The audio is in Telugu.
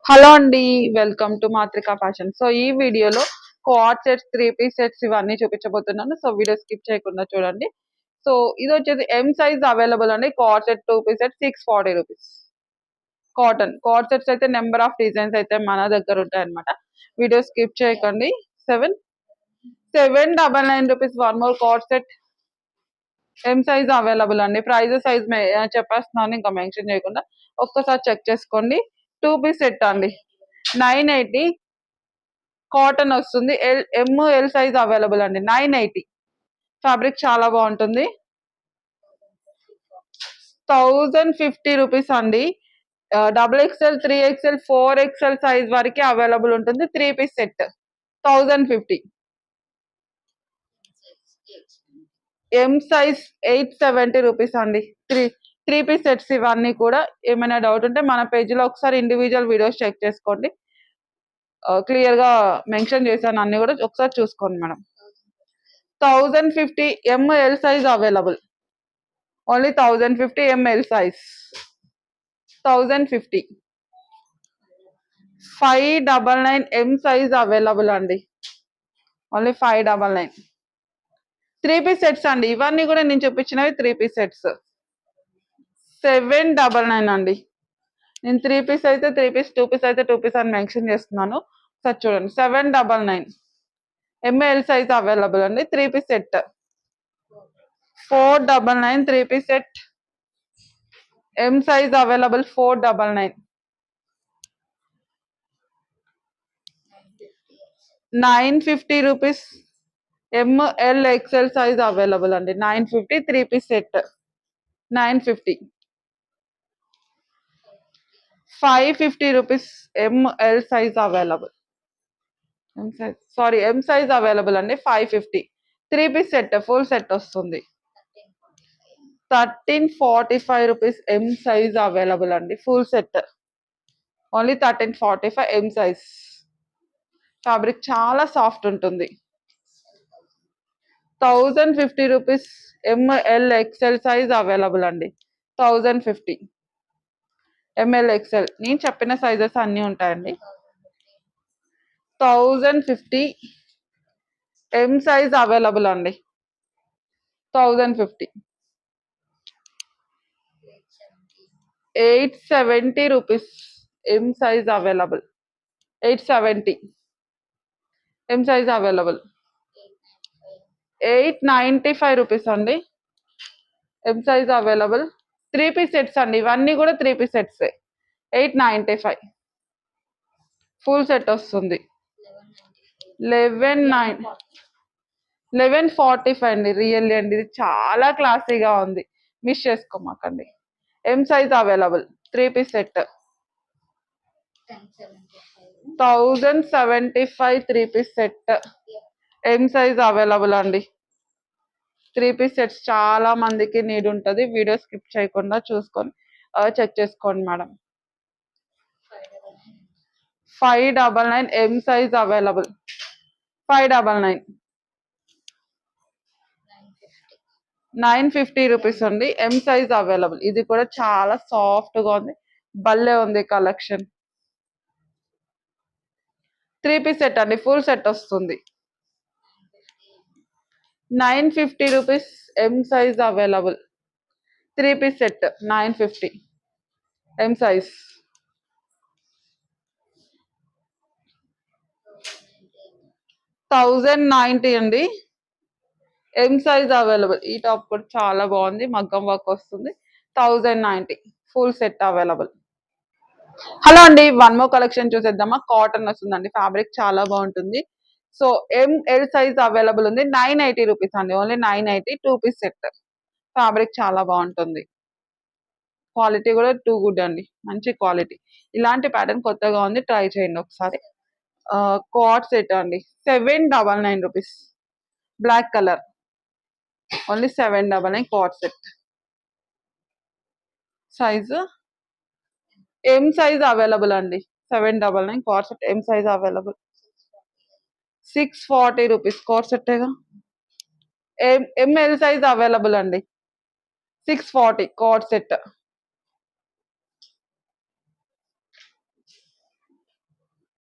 హలో అండి. Welcome to మాత్రికా fashion. సో ఈ వీడియోలో కోఆర్డ్ సెట్స్, 3 పీస్ సెట్స్ ఇవన్నీ చూపించబోతున్నాను. సో వీడియో స్కిప్ చేయకుండా చూడండి. సో ఇది వచ్చేసి ఎం సైజ్ అవైలబుల్ అండి. Coord set 2 piece set 640 rupees. Cotton coord sets అయితే నెంబర్ ఆఫ్ డిజైన్స్ అయితే మన దగ్గర ఉంటాయి అనమాట. వీడియో స్కిప్ చేయకండి. 799 rupees one more coord set. M size available అండి. ప్రైజ్ సైజ్ చెప్పేస్తున్నాను, ఇంకా మెన్షన్ చేయకుండా ఒక్కసారి చెక్ చేసుకోండి. 2 పీస్ సెట్ అండి. 980 కాటన్ వస్తుంది. ఎల్ సైజ్ అవైలబుల్ అండి. 980 ఫ్యాబ్రిక్ చాలా బాగుంటుంది. 1050 రూపీస్ అండి. XXL, 3XL, 4XL సైజ్ వరకు అవైలబుల్ ఉంటుంది. 3 piece set 1050. M size 870 rupees అండి. త్రీ పీస్ సెట్స్ ఇవన్నీ కూడా. ఏమైనా డౌట్ ఉంటే మన పేజీలో ఒకసారి ఇండివిజువల్ వీడియోస్ చెక్ చేసుకోండి. క్లియర్ గా మెన్షన్ చేశాను, అన్ని కూడా ఒకసారి చూసుకోండి madam. 1050 ML size available. Only 1050 ML size. 1050. 599 M size available అండి. ఓన్లీ 599. 3 పీస్ సెట్స్ అండి. ఇవన్నీ కూడా నేను చూపించినవి 3 పీస్ సెట్స్. 799 అండి. నేను 3 పీస్ అయితే 3 పీస్, 2 పీస్ అయితే 2 పీస్ అని మెన్షన్ చేస్తున్నాను. సార్ చూడండి, 799 ఎంఎల్ సైజ్ అవైలబుల్ అండి. 3 piece set 499. 3 piece set M size available 499. 950 rupees ML XL size available అండి. 950 3 piece set 950. 550 rupees ML size available. M size available అండి. 550 3 పీస్ సెట్ ఫుల్ సెట్ వస్తుంది. 1345 రూపీస్ ఎం సైజ్ అవైలబుల్ అండి. Full set only 1345 M size. Fabric చాలా సాఫ్ట్ ఉంటుంది. 1050 rupees ML XL size available అండి. 1050 ఎంఎల్ ఎక్స్ఎల్. నేను చెప్పిన సైజెస్ అన్నీ ఉంటాయండి. 1050 ఎం సైజ్ అవైలబుల్ అండి. 1050. 870 rupees M size available. 870 M size available. 895 rupees అండి. M size available. 3 piece sets అండి. ఇవన్నీ కూడా 3 పీస్ సెట్స్. 895 ఫుల్ సెట్ వస్తుంది. 1145 అండి. రియల్లీ అండి, ఇది చాలా క్లాసీగా ఉంది. మిస్ చేసుకోమాకండి. M size available. 3 piece set 1075. 3 piece set M size available అండి. 3 పీస్ సెట్స్ చాలా మందికి నీడ్ ఉంటుంది. వీడియో స్కిప్ చేయకుండా చూసుకొని చెక్ చేసుకోండి madam. 599 M size available. 599. 950 rupees అండి. M size available. ఇది కూడా చాలా సాఫ్ట్ గా ఉంది, భలే ఉంది కలెక్షన్. 3 పీస్ సెట్ అండి. ఫుల్ సెట్ వస్తుంది. 950 rupees M size available. 3 piece set 950 M size. 1090 అండి. M size available. ఈ టాప్ కూడా చాలా బాగుంది, మగ్గం వర్క్ వస్తుంది. 1090 ఫుల్ సెట్ అవైలబుల్. హలో అండి, వన్ మోర్ కలెక్షన్ చూసేద్దామా. కాటన్ వస్తుందండి. ఫ్యాబ్రిక్ చాలా బాగుంటుంది. సో ఎంఎల్ సైజ్ అవైలబుల్ ఉంది. 980 రూపీస్ అండి. Only 980 2 piece set. ఫ్యాబ్రిక్ చాలా బాగుంటుంది. క్వాలిటీ కూడా టూ గుడ్ అండి, మంచి క్వాలిటీ. ఇలాంటి ప్యాటర్న్ కొత్తగా ఉంది, ట్రై చేయండి ఒకసారి. కోట్ సెట్ అండి. 799 rupees. Black colour. Only 799 coat set. Size M size available అండి. 799 coat set M size available. 640 rupees coat సెట్టేగా. ఎంఎల్ సైజ్ అవైలబుల్ అండి. 640 కోట్ సెట్.